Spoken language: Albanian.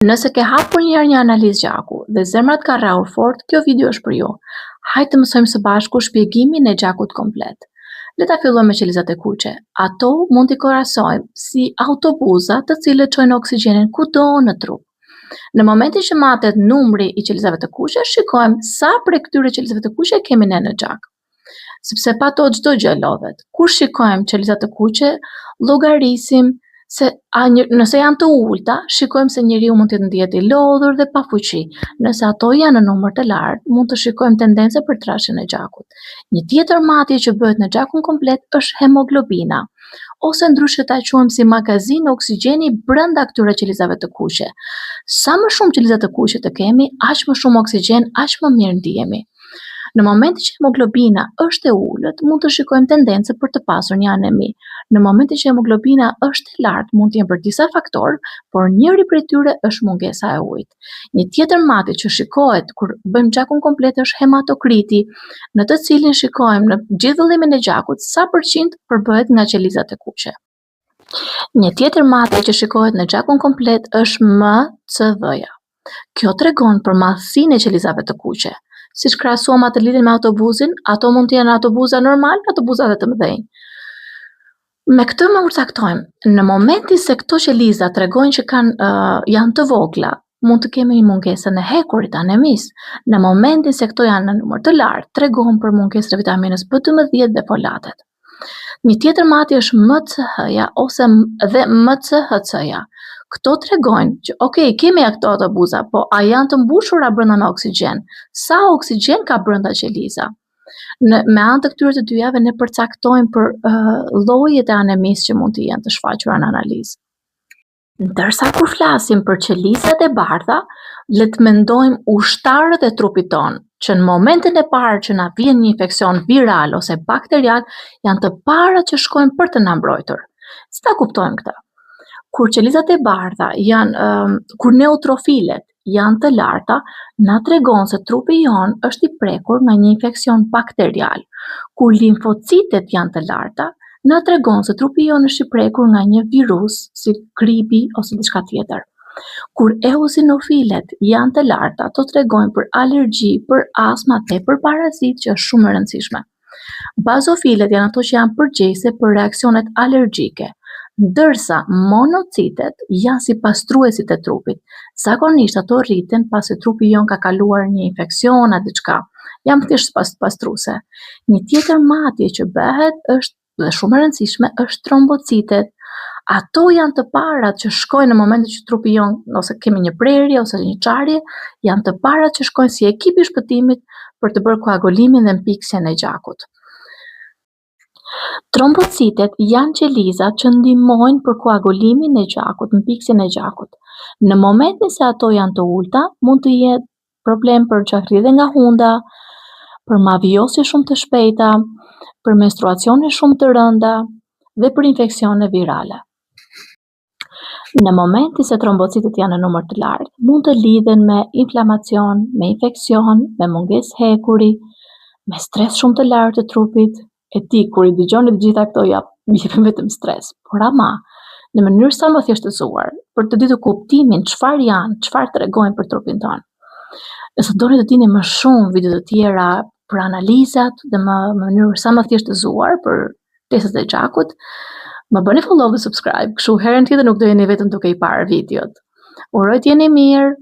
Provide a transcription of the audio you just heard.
Nëse ke hapur një analizë gjaku dhe zemra të ka rrahur fort, kjo video është për ju. Hajde të mësojmë së bashku shpjegimin e gjakut komplet. Le ta fillojmë me qelizat e kuqe. Ato mund t'i krahasojmë si autobuza të cilët çojnë oksigjenin kudo në trup. Në momentin që matet numri i qelizave të kuqe, shikojmë sa prej këtyre qelizave të kuqe kemi ne në gjak. Sepse pa to çdo gjë lodhet. Kur shikojmë qelizat të kuqe, llogarisim se nëse janë të ulta, shikojmë se njeriu mund të ndihet i lodhur dhe pa fuqi. Nëse ato janë në numër të lartë, mund të shikojmë tendence për trashjen e gjakut. Një tjetër matje që bëhet në gjakun komplet është hemoglobina, ose ndryshe ta quajmë si magazinë oksigjeni brenda këtyre qelizave të kuqe. Sa më shumë qeliza të kuqe të kemi, aq më shumë oksigjen, aq më mirë ndihemi. Në momentin që hemoglobina është e ulët, mund të shikojmë tendence për të pasur një anemi. Në momentin që hemoglobina është e lartë, mund të jenë për disa faktorë, por njëri prej tyre është mungesa e ujit. Një tjetër matje që shikohet kur bëjmë gjakun komplet është hematokriti, në të cilin shikojmë në gjithë vëllimin e gjakut sa përqind përbëhet nga qelizat e kuqe. Një tjetër matje që shikohet në gjakun komplet është MCV-ja. Kjo tregon për madhësinë e qelizave të kuqe. Siç krahasuam atë lidhjen me autobuzin, ato mund të jenë autobuza normal, autobuza të mëdhenj. Me këtë më përcaktojmë, në momentin se këto qeliza tregojnë që janë të vogla, mund të kemi një mungesë në hekurit, anemis. Në momentin se këto janë në numër të lartë, tregon për mungesë të vitaminës B12 dhe folatet. Një tjetër matje është MCH-ja ose dhe MCHC-ja. Këto tregojnë që kemi këto autobuza, po a janë të mbushura brenda me oksigjen? Sa oksigjen ka brenda qeliza? Me anë të këtyre të dyjave ne përcaktojmë për llojet e anemisë që mund të jenë të shfaqura në analizë. Ndërsa kur flasim për qelizat e bardha, le të mendojmë ushtarët e trupit tonë, që në momentin e parë që na vjen një infeksion viral ose bakterial, janë të parat që shkojnë për të na mbrojtur. Si ta kuptojmë këtë? Kur qelizat e bardha kur neutrofilet janë të larta, na tregon se trupi jonë është i prekur nga një infeksion bakterial. Kur limfocitet janë të larta, na tregon se trupi jonë është i prekur nga një virus, si gripi ose diçka tjetër. Kur eosinofilet janë të larta, ato tregojnë për alergji, për astma dhe për parazit që është shumë e rëndësishme. Bazofilet janë ato që janë përgjegjëse për reaksionet alergjike, ndërsa monocitet janë si pastruesit e trupit. Zakonisht ato rriten pasi trupi jon ka kaluar një infeksion a diçka. Janë thjesht pastruese. Një tjetër matje që bëhet është dhe shumë e rëndësishme është trombocitet. Ato janë të parat që shkojnë në momentin që trupi jon ose kemi një prerje ose një çarje, janë të parat që shkojnë si ekip i shpëtimit për të bërë koagulimin dhe mpiksjen e gjakut. Trombocitet janë qelizat që ndihmojnë për koagulimin e gjakut, mpiksjen e gjakut. Në momentin se ato janë të ulta, mund të jetë problem për gjakridhe nga hunda, për maviosi shumë të shpejta, për menstruacione shumë të rënda dhe për infeksione virale. Në momentin se trombocitet janë në numër të lartë, mund të lidhen me inflamacion, me infeksion, me mungesë hekuri, me stres shumë të lartë të trupit. E ti, kur i dëgjoni të gjitha këto, jepim vetëm stres, por ama, në mënyrë sa më thjeshtësuar, për të ditur kuptimin çfarë janë, çfarë tregojnë për trupin tonë. Nëse doni të dini më shumë video të tjera për analizat dhe në mënyrë sa më thjeshtësuar për testet e gjakut, më bëni follow dhe subscribe, kështu herën tjetër nuk do jeni vetëm duke i parë videot. Uroj të jeni mirë.